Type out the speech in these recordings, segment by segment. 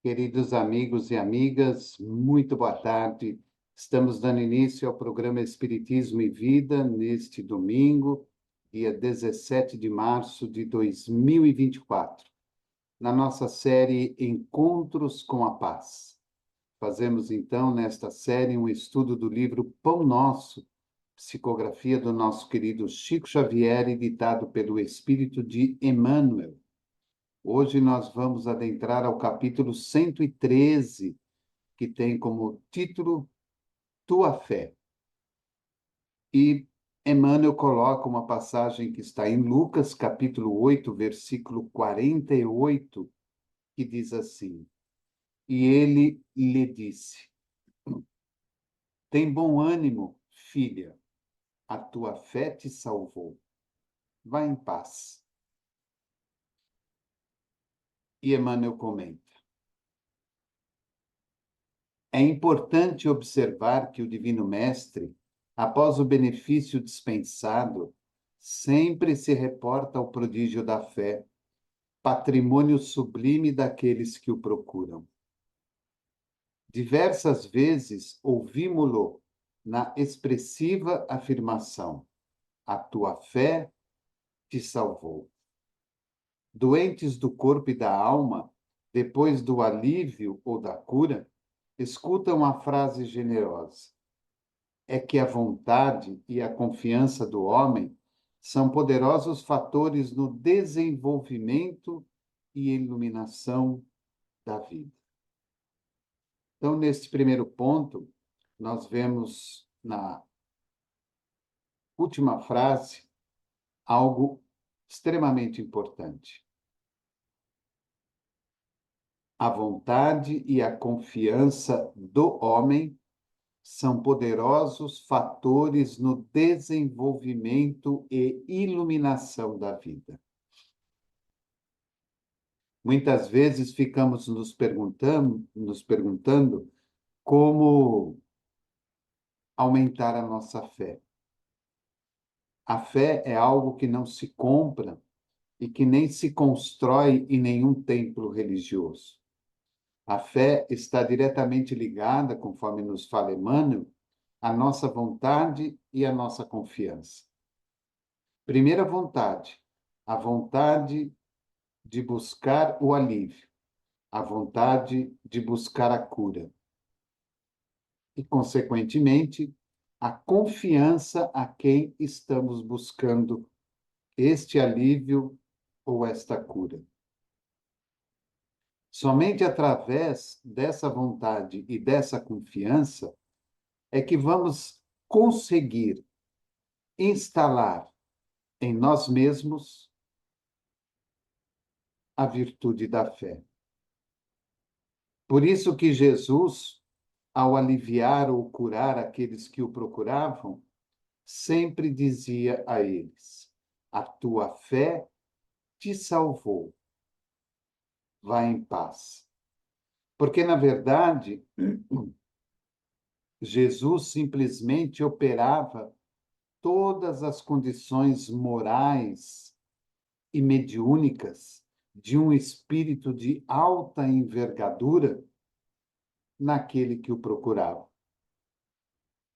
Queridos amigos e amigas, muito boa tarde. Estamos dando início ao programa Espiritismo e Vida neste domingo, dia 17 de março de 2024, na nossa série Encontros com a Paz. Fazemos então nesta série um estudo do livro Pão Nosso, psicografia do nosso querido Chico Xavier, editado pelo Espírito de Emmanuel. Hoje nós vamos adentrar ao capítulo 113, que tem como título Tua Fé. E Emmanuel coloca uma passagem que está em Lucas, capítulo 8, versículo 48, que diz assim: E ele lhe disse: Tem bom ânimo, filha, a tua fé te salvou. Vá em paz. E Emmanuel comenta: É importante observar que o Divino Mestre, após o benefício dispensado, sempre se reporta ao prodígio da fé, patrimônio sublime daqueles que o procuram. Diversas vezes ouvimo-lo na expressiva afirmação: A tua fé te salvou. Doentes do corpo e da alma, depois do alívio ou da cura, escutam a frase generosa: é que a vontade e a confiança do homem são poderosos fatores no desenvolvimento e iluminação da vida. Então, neste primeiro ponto, nós vemos na última frase algo extremamente importante. A vontade e a confiança do homem são poderosos fatores no desenvolvimento e iluminação da vida. Muitas vezes ficamos nos perguntando como aumentar a nossa fé. A fé é algo que não se compra e que nem se constrói em nenhum templo religioso. A fé está diretamente ligada, conforme nos fala Emmanuel, à nossa vontade e à nossa confiança. Primeira vontade, a vontade de buscar o alívio, a vontade de buscar a cura. E, consequentemente, a confiança a quem estamos buscando este alívio ou esta cura. Somente através dessa vontade e dessa confiança é que vamos conseguir instalar em nós mesmos a virtude da fé. Por isso que Jesus, ao aliviar ou curar aqueles que o procuravam, sempre dizia a eles: a tua fé te salvou. Vá em paz. Porque, na verdade, Jesus simplesmente operava todas as condições morais e mediúnicas de um espírito de alta envergadura naquele que o procurava.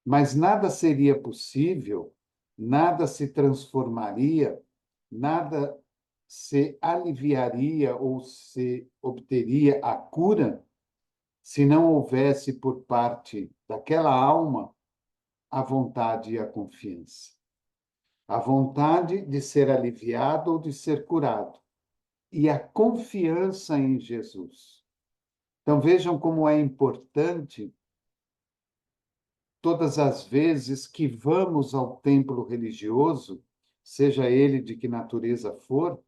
Mas nada seria possível, nada se transformaria, nada se aliviaria ou se obteria a cura se não houvesse por parte daquela alma a vontade e a confiança. A vontade de ser aliviado ou de ser curado. E a confiança em Jesus. Então vejam como é importante todas as vezes que vamos ao templo religioso, seja ele de que natureza for,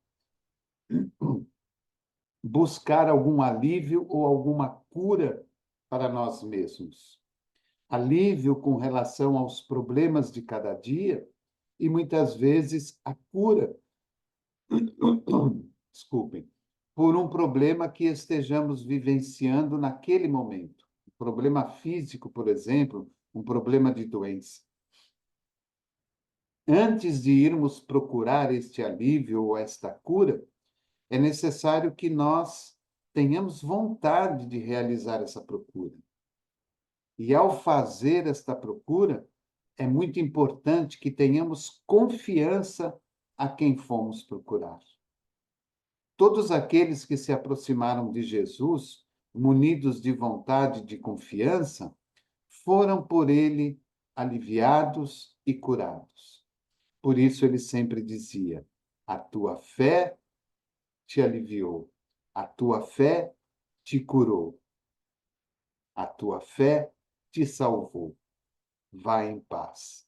buscar algum alívio ou alguma cura para nós mesmos. Alívio com relação aos problemas de cada dia e muitas vezes a cura, desculpem, por um problema que estejamos vivenciando naquele momento. Um problema físico, por exemplo, um problema de doença. Antes de irmos procurar este alívio ou esta cura, é necessário que nós tenhamos vontade de realizar essa procura. E ao fazer esta procura, é muito importante que tenhamos confiança a quem fomos procurar. Todos aqueles que se aproximaram de Jesus, munidos de vontade e de confiança, foram por ele aliviados e curados. Por isso ele sempre dizia: a tua fé te aliviou, a tua fé te curou, a tua fé te salvou. Vá em paz.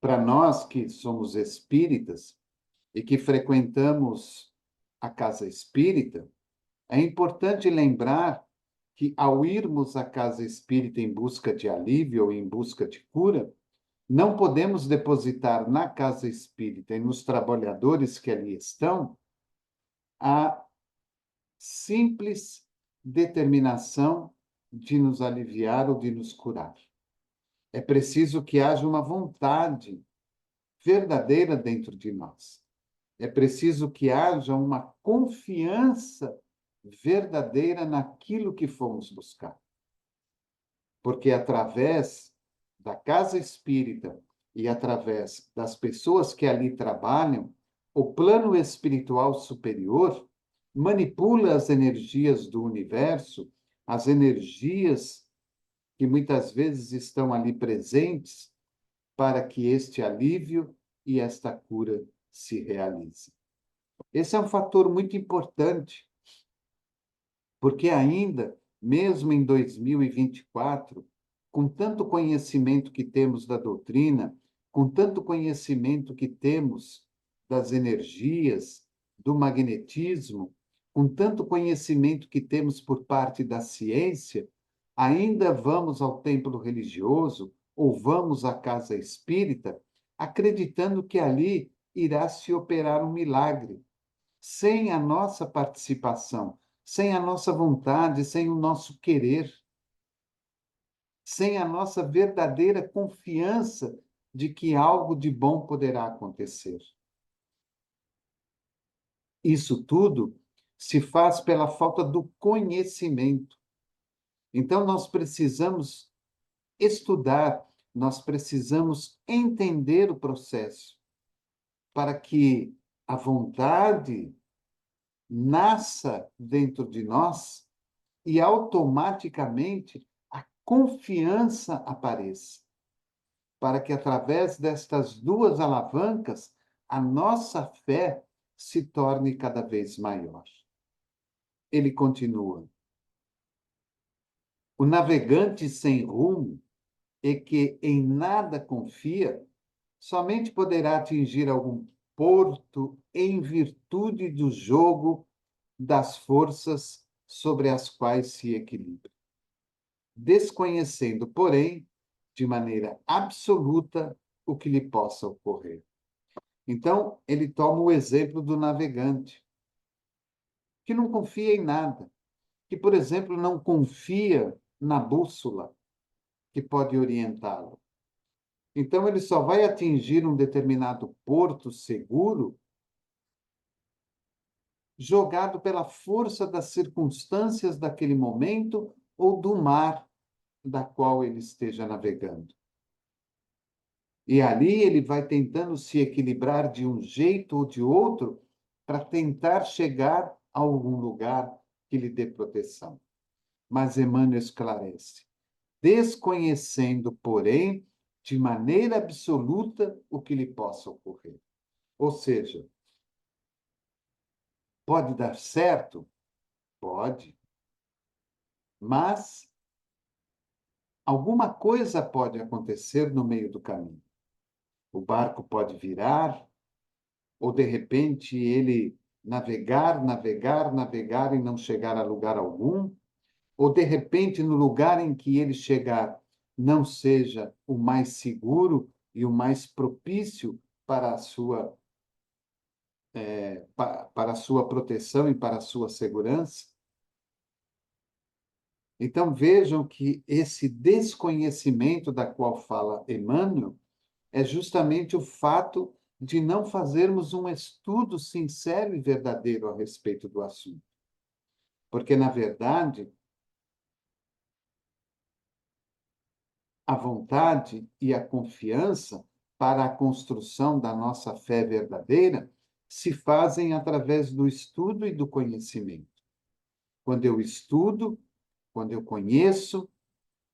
Para nós que somos espíritas e que frequentamos a casa espírita, é importante lembrar que, ao irmos à casa espírita em busca de alívio ou em busca de cura, não podemos depositar na casa espírita e nos trabalhadores que ali estão a simples determinação de nos aliviar ou de nos curar. É preciso que haja uma vontade verdadeira dentro de nós. É preciso que haja uma confiança verdadeira naquilo que fomos buscar. Porque através da casa espírita e através das pessoas que ali trabalham, o plano espiritual superior manipula as energias do universo, as energias que muitas vezes estão ali presentes para que este alívio e esta cura se realize. Esse é um fator muito importante, porque ainda, mesmo em 2024, com tanto conhecimento que temos da doutrina, com tanto conhecimento que temos das energias, do magnetismo, com tanto conhecimento que temos por parte da ciência, ainda vamos ao templo religioso ou vamos à casa espírita, acreditando que ali irá se operar um milagre, sem a nossa participação, sem a nossa vontade, sem o nosso querer, sem a nossa verdadeira confiança de que algo de bom poderá acontecer. Isso tudo se faz pela falta do conhecimento. Então, nós precisamos estudar, nós precisamos entender o processo para que a vontade nasça dentro de nós e automaticamente a confiança apareça, para que através destas duas alavancas a nossa fé se torne cada vez maior. Ele continua: o navegante sem rumo e que em nada confia, somente poderá atingir algum porto em virtude do jogo das forças sobre as quais se equilibra, desconhecendo, porém, de maneira absoluta o que lhe possa ocorrer. Então, ele toma o exemplo do navegante, que não confia em nada, que, por exemplo, não confia na bússola que pode orientá-lo. Então, ele só vai atingir um determinado porto seguro jogado pela força das circunstâncias daquele momento ou do mar da qual ele esteja navegando. E ali ele vai tentando se equilibrar de um jeito ou de outro para tentar chegar a algum lugar que lhe dê proteção. Mas Emmanuel esclarece: desconhecendo, porém, de maneira absoluta o que lhe possa ocorrer. Ou seja, pode dar certo? Pode. Mas alguma coisa pode acontecer no meio do caminho. O barco pode virar, ou de repente ele navegar, navegar, navegar e não chegar a lugar algum, ou de repente no lugar em que ele chegar não seja o mais seguro e o mais propício para a sua para a sua proteção e para a sua segurança. Então vejam que esse desconhecimento da qual fala Emmanuel é justamente o fato de não fazermos um estudo sincero e verdadeiro a respeito do assunto. Porque, na verdade, a vontade e a confiança para a construção da nossa fé verdadeira se fazem através do estudo e do conhecimento. Quando eu estudo, quando eu conheço,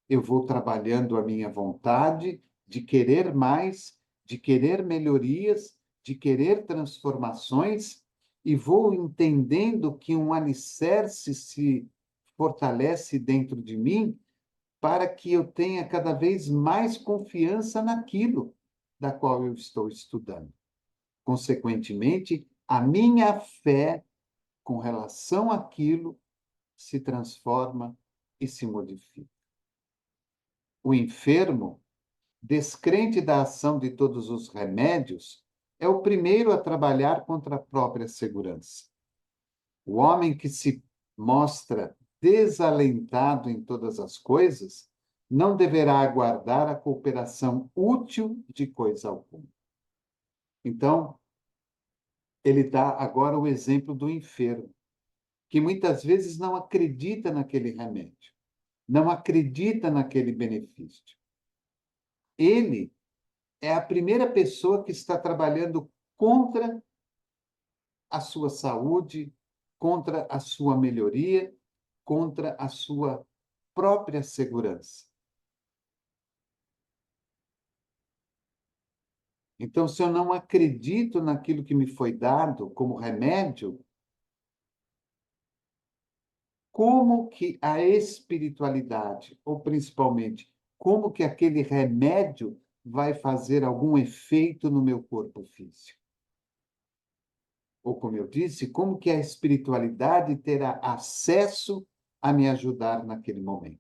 eu vou trabalhando a minha vontade de querer mais, de querer melhorias, de querer transformações, e vou entendendo que um alicerce se fortalece dentro de mim para que eu tenha cada vez mais confiança naquilo da qual eu estou estudando. Consequentemente, a minha fé com relação àquilo se transforma e se modifica. O enfermo, descrente da ação de todos os remédios, é o primeiro a trabalhar contra a própria segurança. O homem que se mostra desalentado em todas as coisas não deverá aguardar a cooperação útil de coisa alguma. Então, ele dá agora o exemplo do enfermo, que muitas vezes não acredita naquele remédio, não acredita naquele benefício. Ele é a primeira pessoa que está trabalhando contra a sua saúde, contra a sua melhoria, contra a sua própria segurança. Então, se eu não acredito naquilo que me foi dado como remédio, como que a espiritualidade, ou principalmente, como que aquele remédio vai fazer algum efeito no meu corpo físico? Ou, como eu disse, como que a espiritualidade terá acesso a me ajudar naquele momento?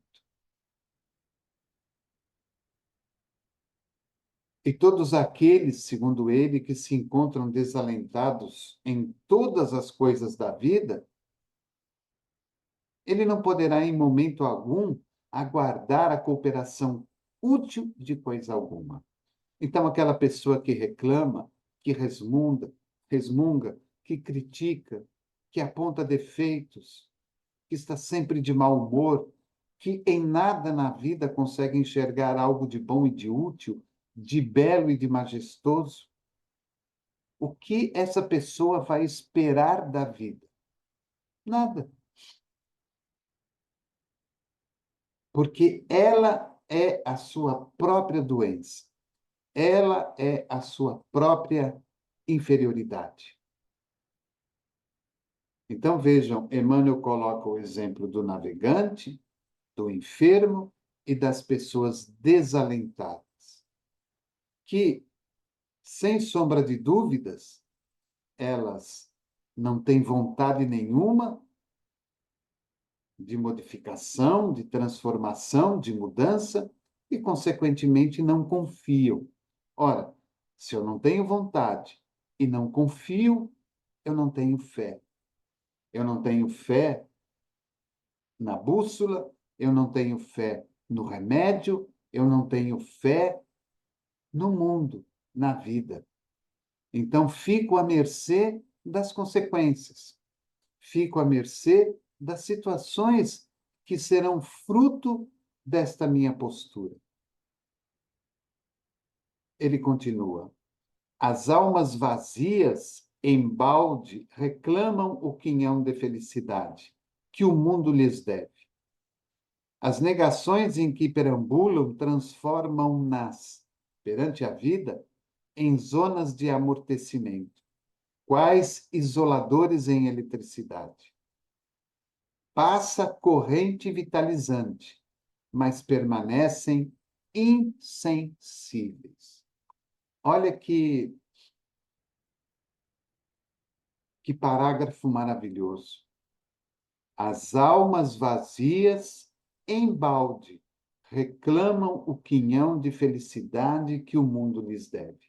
E todos aqueles, segundo ele, que se encontram desalentados em todas as coisas da vida, ele não poderá, em momento algum, aguardar a cooperação útil de coisa alguma. Então, aquela pessoa que reclama, que resmunga, que critica, que aponta defeitos, que está sempre de mau humor, que em nada na vida consegue enxergar algo de bom e de útil, de belo e de majestoso, o que essa pessoa vai esperar da vida? Nada. Porque ela é a sua própria doença. Ela é a sua própria inferioridade. Então, vejam, Emmanuel coloca o exemplo do navegante, do enfermo e das pessoas desalentadas, que, sem sombra de dúvidas, elas não têm vontade nenhuma de modificação, de transformação, de mudança e, consequentemente, não confiam. Ora, se eu não tenho vontade e não confio, eu não tenho fé. Eu não tenho fé na bússola, eu não tenho fé no remédio, eu não tenho fé no mundo, na vida. Então, fico à mercê das consequências, fico à mercê das situações que serão fruto desta minha postura. Ele continua: as almas vazias, embalde, reclamam o quinhão de felicidade que o mundo lhes deve. As negações em que perambulam transformam-nas, perante a vida, em zonas de amortecimento, quais isoladores em eletricidade. Passa corrente vitalizante, mas permanecem insensíveis. Olha que Que parágrafo maravilhoso. As almas vazias, embalde, reclamam o quinhão de felicidade que o mundo lhes deve.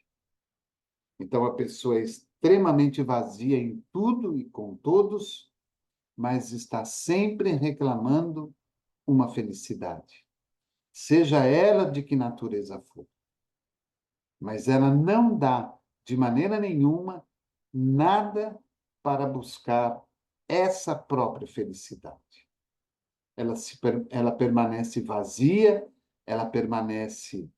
Então, a pessoa é extremamente vazia em tudo e com todos, mas está sempre reclamando uma felicidade, seja ela de que natureza for. Mas ela não dá, de maneira nenhuma, nada para buscar essa própria felicidade. Ela permanece vazia, ela permanece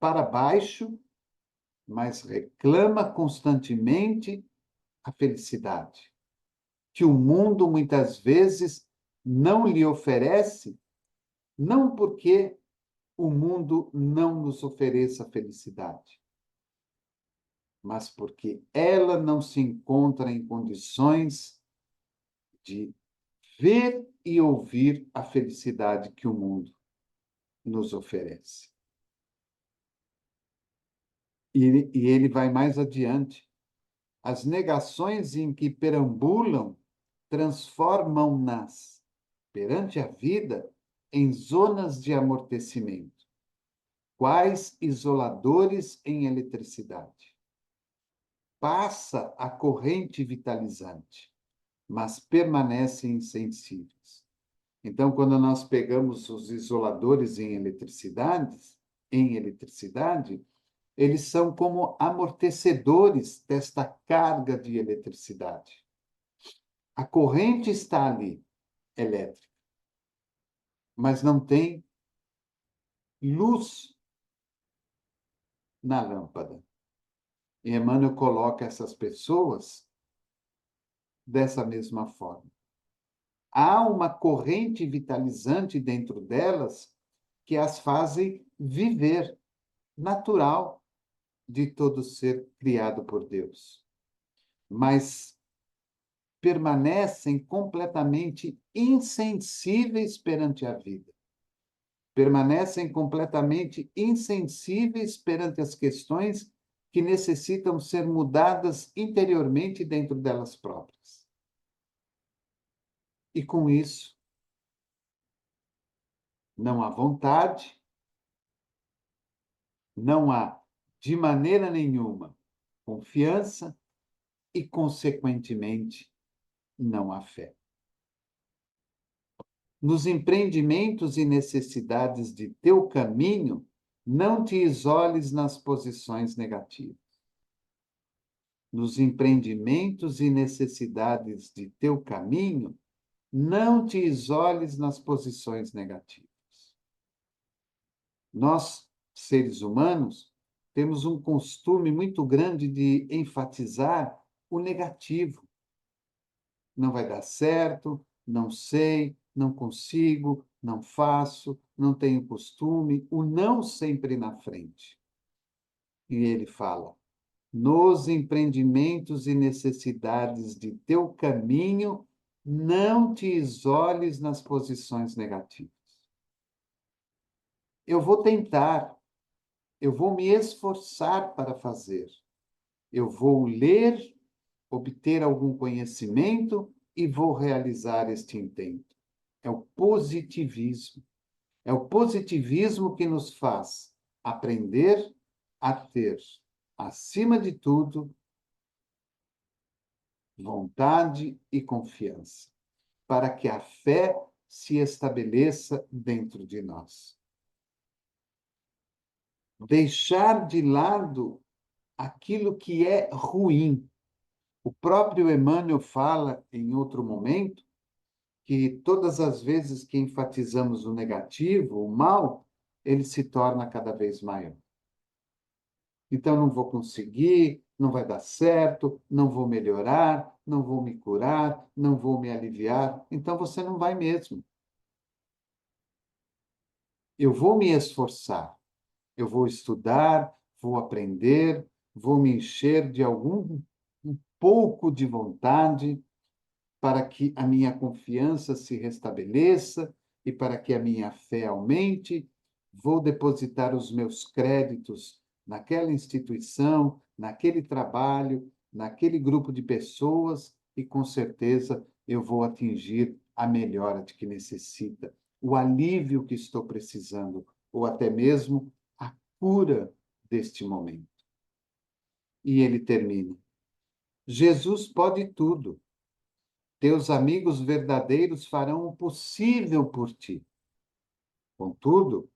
para baixo, mas reclama constantemente a felicidade, que o mundo muitas vezes não lhe oferece, não porque o mundo não nos ofereça felicidade, mas porque ela não se encontra em condições de ver e ouvir a felicidade que o mundo nos oferece. E ele vai mais adiante. As negações em que perambulam transformam-nas, perante a vida, em zonas de amortecimento, quais isoladores em eletricidade. Passa a corrente vitalizante, mas permanecem insensíveis. Então, quando nós pegamos os isoladores em eletricidade, eles são como amortecedores desta carga de eletricidade. A corrente está ali, elétrica, mas não tem luz na lâmpada. E Emmanuel coloca essas pessoas dessa mesma forma. Há uma corrente vitalizante dentro delas que as fazem viver, natural de todo ser criado por Deus. Mas permanecem completamente insensíveis perante a vida. Permanecem completamente insensíveis perante as questões que necessitam ser mudadas interiormente dentro delas próprias. E com isso, não há vontade, não há, de maneira nenhuma, confiança e, consequentemente, não há fé. Nos empreendimentos e necessidades de teu caminho, não te isoles nas posições negativas. Nos empreendimentos e necessidades de teu caminho, não te isoles nas posições negativas. Nós, seres humanos, temos um costume muito grande de enfatizar o negativo. Não vai dar certo, não sei, não consigo, não faço, não tenho costume, o não sempre na frente. E ele fala: nos empreendimentos e necessidades de teu caminho, não te isoles nas posições negativas. Eu vou tentar, eu vou me esforçar para fazer, eu vou ler, obter algum conhecimento e vou realizar este intento. É o positivismo. É o positivismo que nos faz aprender a ter, acima de tudo, vontade e confiança, para que a fé se estabeleça dentro de nós. Deixar de lado aquilo que é ruim. O próprio Emmanuel fala, em outro momento, que todas as vezes que enfatizamos o negativo, o mal, ele se torna cada vez maior. Então, não vou conseguir, não vai dar certo, não vou melhorar, não vou me curar, não vou me aliviar. Então, você não vai mesmo. Eu vou me esforçar, eu vou estudar, vou aprender, vou me encher de um pouco de vontade para que a minha confiança se restabeleça e para que a minha fé aumente. Vou depositar os meus créditos naquela instituição, naquele trabalho, naquele grupo de pessoas e, com certeza, eu vou atingir a melhora de que necessita, o alívio que estou precisando, ou até mesmo a cura deste momento. E ele termina: Jesus pode tudo. Teus amigos verdadeiros farão o possível por ti. Contudo,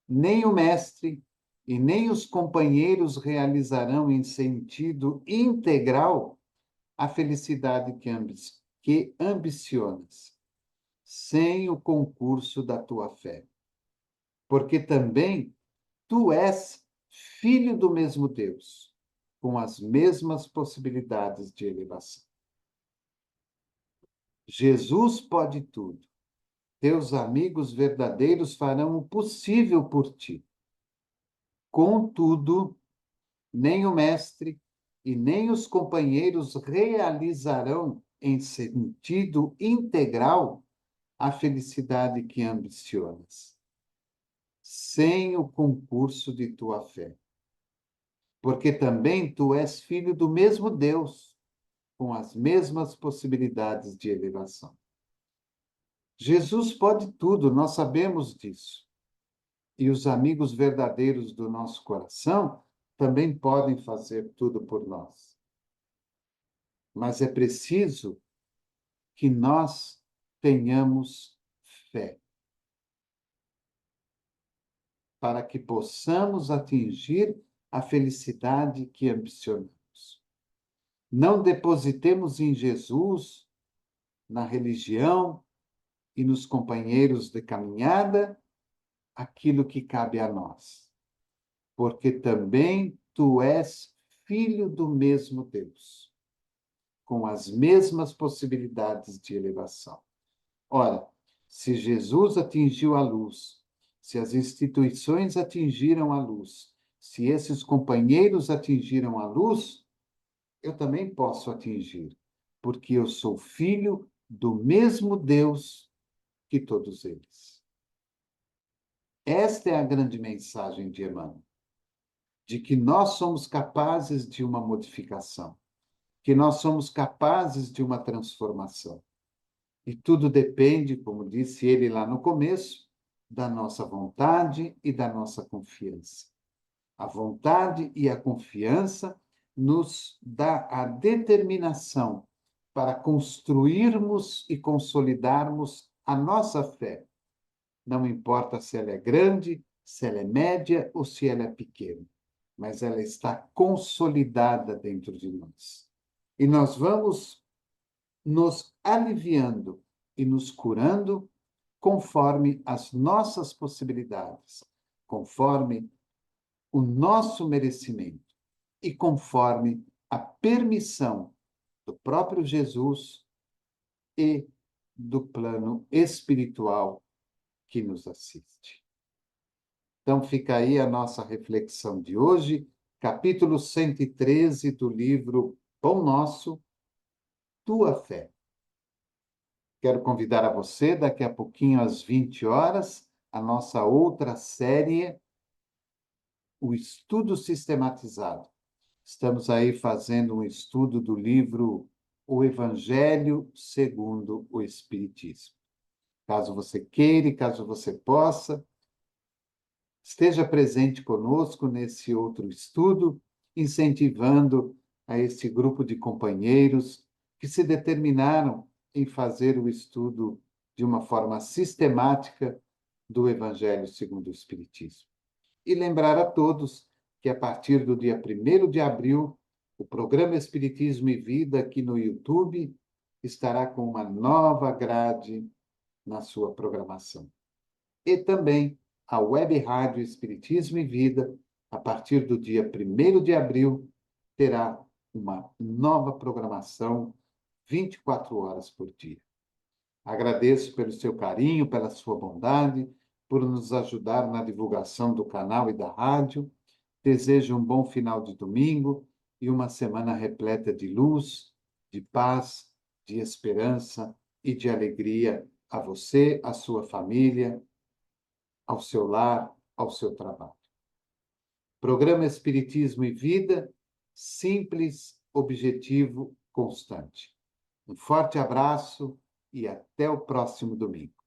nem o mestre e nem os companheiros realizarão em sentido integral a felicidade que ambicionas, sem o concurso da tua fé. Porque também tu és filho do mesmo Deus, com as mesmas possibilidades de elevação. Jesus pode tudo. Teus amigos verdadeiros farão o possível por ti. Contudo, nem o mestre e nem os companheiros realizarão em sentido integral a felicidade que ambicionas, sem o concurso de tua fé. Porque também tu és filho do mesmo Deus, com as mesmas possibilidades de elevação. Jesus pode tudo, nós sabemos disso. E os amigos verdadeiros do nosso coração também podem fazer tudo por nós. Mas é preciso que nós tenhamos fé para que possamos atingir a felicidade que ambicionamos. Não depositemos em Jesus, na religião e nos companheiros de caminhada aquilo que cabe a nós, porque também tu és filho do mesmo Deus, com as mesmas possibilidades de elevação. Ora, se Jesus atingiu a luz, se as instituições atingiram a luz, se esses companheiros atingiram a luz, eu também posso atingir, porque eu sou filho do mesmo Deus que todos eles. Esta é a grande mensagem de Emmanuel, de que nós somos capazes de uma modificação, que nós somos capazes de uma transformação. E tudo depende, como disse ele lá no começo, da nossa vontade e da nossa confiança. A vontade e a confiança nos dá a determinação para construirmos e consolidarmos a nossa fé. Não importa se ela é grande, se ela é média ou se ela é pequena, mas ela está consolidada dentro de nós. E nós vamos nos aliviando e nos curando conforme as nossas possibilidades, conforme o nosso merecimento e conforme a permissão do próprio Jesus e do plano espiritual que nos assiste. Então fica aí a nossa reflexão de hoje, capítulo 113 do livro Pão Nosso, Tua Fé. Quero convidar a você, daqui a pouquinho, às 20 horas, a nossa outra série, o Estudo Sistematizado. Estamos aí fazendo um estudo do livro O Evangelho segundo o Espiritismo. Caso você queira e caso você possa, esteja presente conosco nesse outro estudo, incentivando a este grupo de companheiros que se determinaram em fazer o estudo de uma forma sistemática do Evangelho segundo o Espiritismo. E lembrar a todos que, a partir do dia 1º de abril, o programa Espiritismo e Vida aqui no YouTube estará com uma nova grade na sua programação. E também a Web Rádio Espiritismo e Vida, a partir do dia 1º de abril, terá uma nova programação 24 horas por dia. Agradeço pelo seu carinho, pela sua bondade, por nos ajudar na divulgação do canal e da rádio. Desejo um bom final de domingo e uma semana repleta de luz, de paz, de esperança e de alegria a você, à sua família, ao seu lar, ao seu trabalho. Programa Espiritismo e Vida, simples objetivo constante. Um forte abraço e até o próximo domingo.